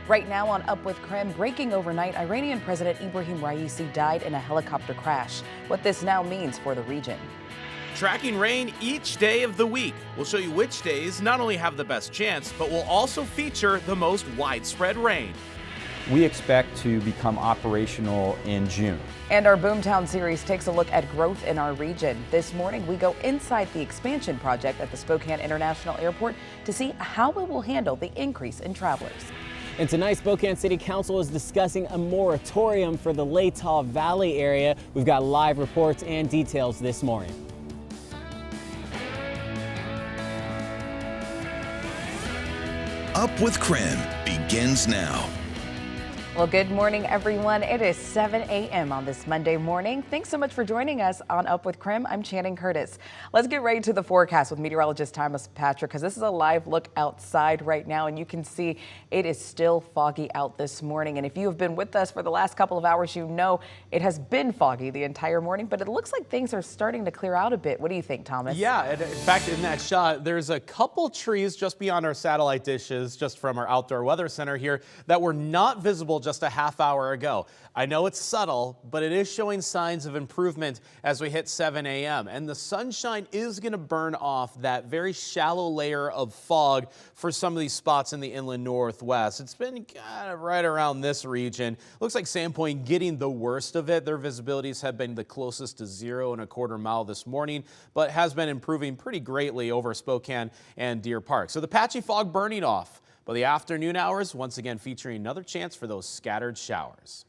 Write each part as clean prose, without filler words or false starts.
Right now on Up with KREM, breaking overnight, Iranian President Ebrahim Raisi died in a helicopter crash. What this now means for the region. Tracking rain each day of the week. We'll show you which days not only have the best chance, but will also feature the most widespread rain. We expect to become operational in June. And our Boomtown series takes a look at growth in our region. This morning, we go inside the expansion project at the Spokane International Airport to see how it will handle the increase in travelers. And tonight, Spokane City Council is discussing a moratorium for the Latah Valley area. We've got live reports and details this morning. Up with KREM begins now. Well, good morning, everyone. It is 7 a.m. on this Monday morning. Thanks so much for joining us on Up with KREM. I'm Channing Curtis. Let's get right to the forecast with meteorologist Thomas Patrick, because this is a live look outside right now, and you can see it is still foggy out this morning. And if you have been with us for the last couple of hours, you know it has been foggy the entire morning, but it looks like things are starting to clear out a bit. What do you think, Thomas? Yeah, in fact, in that shot, there's a couple trees just beyond our satellite dishes, just from our outdoor weather center here, that were not visible just a half hour ago. I know it's subtle, but it is showing signs of improvement as we hit 7 a.m. And the sunshine is going to burn off that very shallow layer of fog for some of these spots in the inland northwest. It's been kind of right around this region. Looks like Sandpoint getting the worst of it. Their visibilities have been the closest to 0.25 miles this morning, but has been improving pretty greatly over Spokane and Deer Park. So the patchy fog burning off. But the afternoon hours, once again, featuring another chance for those scattered showers.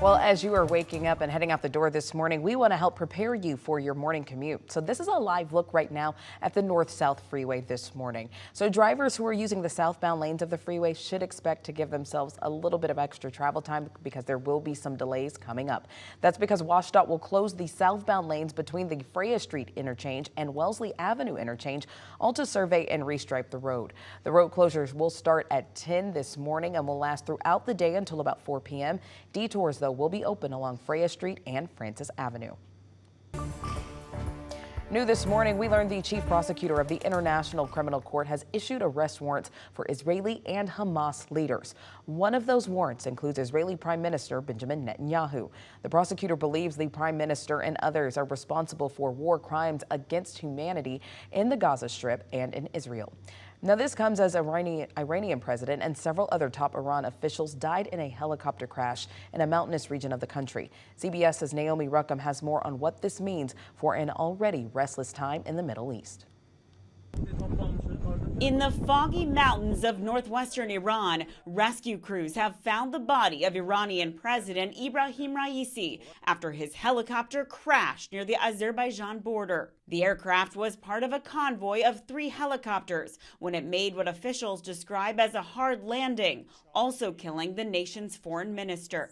Well, as you are waking up and heading out the door this morning, we want to help prepare you for your morning commute. So this is a live look right now at the north-south freeway this morning. So drivers who are using the southbound lanes of the freeway should expect to give themselves a little bit of extra travel time because there will be some delays coming up. That's because WashDOT will close the southbound lanes between the Freya Street interchange and Wellesley Avenue interchange, all to survey and restripe the road. The road closures will start at 10 this morning and will last throughout the day until about 4 p.m. Detours, though, will be open along Freya Street and Francis Avenue. New this morning, we learned the chief prosecutor of the International Criminal Court has issued arrest warrants for Israeli and Hamas leaders. One of those warrants includes Israeli Prime Minister Benjamin Netanyahu. The prosecutor believes the Prime Minister and others are responsible for war crimes against humanity in the Gaza Strip and in Israel. Now, this comes as Iranian president and several other top Iran officials died in a helicopter crash in a mountainous region of the country. CBS's Naomi Ruckham has more on what this means for an already restless time in the Middle East. In the foggy mountains of northwestern Iran, rescue crews have found the body of Iranian President Ebrahim Raisi after his helicopter crashed near the Azerbaijan border. The aircraft was part of a convoy of 3 helicopters when it made what officials describe as a hard landing, also killing the nation's foreign minister.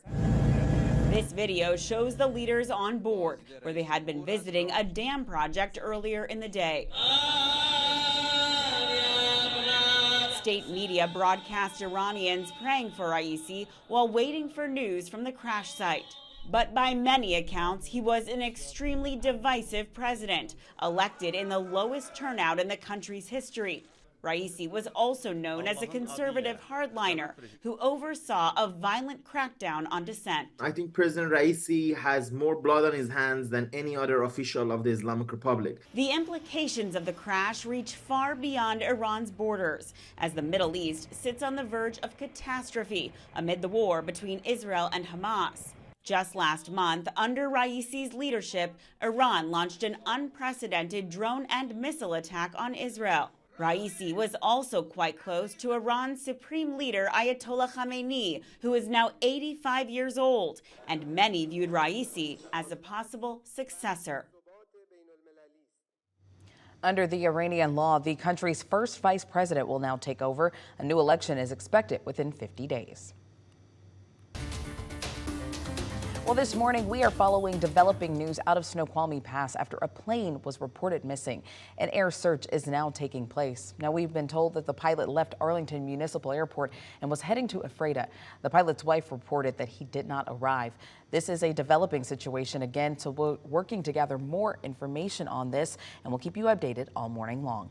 This video shows the leaders on board, where they had been visiting a dam project earlier in the day. State media broadcast Iranians praying for Raisi while waiting for news from the crash site. But by many accounts, he was an extremely divisive president, elected in the lowest turnout in the country's history. Raisi was also known as a conservative hardliner who oversaw a violent crackdown on dissent. I think President Raisi has more blood on his hands than any other official of the Islamic Republic. The implications of the crash reach far beyond Iran's borders, as the Middle East sits on the verge of catastrophe amid the war between Israel and Hamas. Just last month, under Raisi's leadership, Iran launched an unprecedented drone and missile attack on Israel. Raisi was also quite close to Iran's supreme leader Ayatollah Khamenei, who is now 85 years old, and many viewed Raisi as a possible successor. Under the Iranian law, the country's first vice president will now take over. A new election is expected within 50 days. Well, this morning we are following developing news out of Snoqualmie Pass after a plane was reported missing. An air search is now taking place. Now, we've been told that the pilot left Arlington Municipal Airport and was heading to Ephrata. The pilot's wife reported that he did not arrive. This is a developing situation again, so we're working to gather more information on this, and we'll keep you updated all morning long.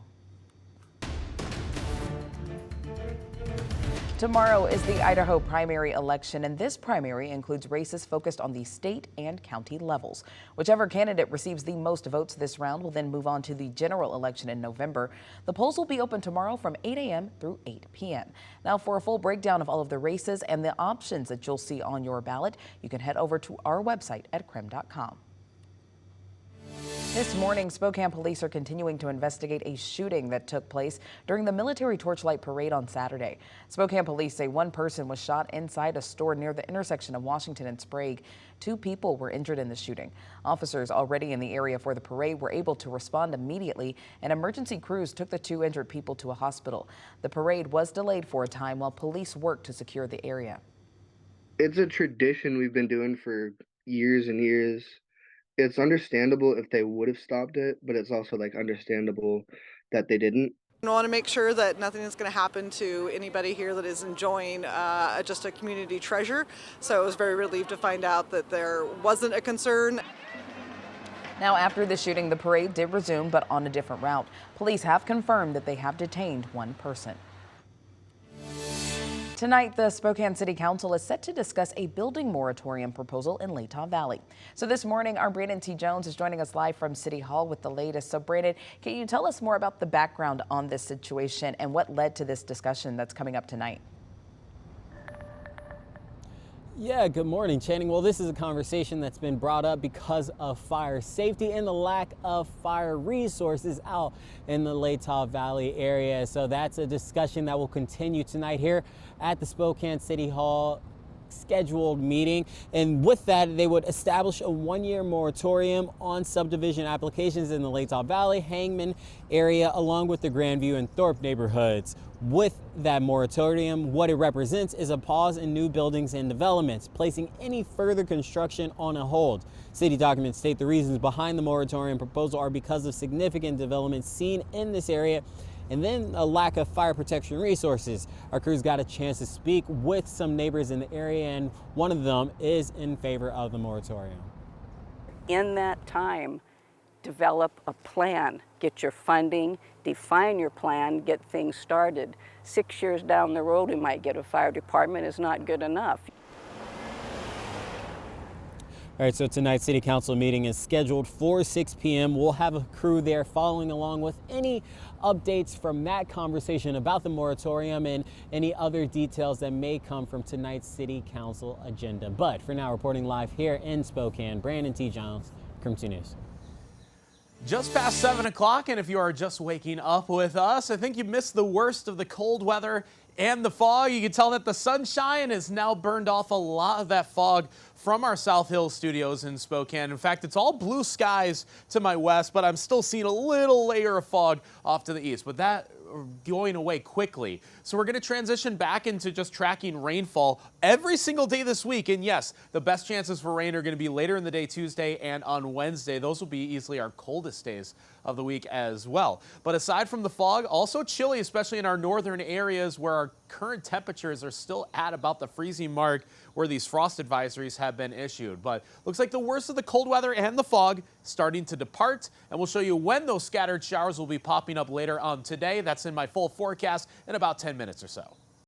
Tomorrow is the Idaho primary election, and this primary includes races focused on the state and county levels. Whichever candidate receives the most votes this round will then move on to the general election in November. The polls will be open tomorrow from 8 a.m. through 8 p.m. Now, for a full breakdown of all of the races and the options that you'll see on your ballot, you can head over to our website at KREM.com. This morning, Spokane police are continuing to investigate a shooting that took place during the military torchlight parade on Saturday. Spokane police say one person was shot inside a store near the intersection of Washington and Sprague. 2 people were injured in the shooting. Officers already in the area for the parade were able to respond immediately, and emergency crews took the 2 injured people to a hospital. The parade was delayed for a time while police worked to secure the area. It's a tradition we've been doing for years and years. It's understandable if they would have stopped it, but it's also like understandable that they didn't. I want to make sure that nothing is going to happen to anybody here that is enjoying just a community treasure. So I was very relieved to find out that there wasn't a concern. Now, after the shooting, the parade did resume, but on a different route. Police have confirmed that they have detained 1 person. Tonight, the Spokane City Council is set to discuss a building moratorium proposal in Latah Valley. So this morning, our Brandon T. Jones is joining us live from City Hall with the latest. So Brandon, can you tell us more about the background on this situation and what led to this discussion that's coming up tonight? Yeah, good morning, Channing. Well, this is a conversation that's been brought up because of fire safety and the lack of fire resources out in the Latah Valley area. So that's a discussion that will continue tonight here at the Spokane City Hall scheduled meeting. And with that, they would establish a 1-year moratorium on subdivision applications in the Latah Valley, Hangman area, along with the Grandview and Thorpe neighborhoods. With that moratorium, what it represents is a pause in new buildings and developments, placing any further construction on a hold. City documents state the reasons behind the moratorium proposal are because of significant developments seen in this area and then a lack of fire protection resources. Our crews got a chance to speak with some neighbors in the area, and one of them is in favor of the moratorium. In that time, develop a plan, get your funding, define your plan, get things started. 6 years down the road, we might get a fire department is not good enough. All right, so tonight's City Council meeting is scheduled for 6 p.m. We'll have a crew there following along with any updates from that conversation about the moratorium and any other details that may come from tonight's City Council agenda. But for now, reporting live here in Spokane, Brandon T. Jones, KREM 2 News. Just past 7 o'clock, and if you are just waking up with us, I think you missed the worst of the cold weather and the fog. You can tell that the sunshine has now burned off a lot of that fog from our South Hill studios in Spokane. In fact, it's all blue skies to my west, but I'm still seeing a little layer of fog off to the east. But that going away quickly. So we're going to transition back into just tracking rainfall every single day this week. And yes, the best chances for rain are going to be later in the day Tuesday and on Wednesday. Those will be easily our coldest days of the week as well. But aside from the fog, also chilly, especially in our northern areas where our current temperatures are still at about the freezing mark where these frost advisories have been issued. But looks like the worst of the cold weather and the fog starting to depart, and we'll show you when those scattered showers will be popping up later on today. That's in my full forecast in about 10 minutes or so.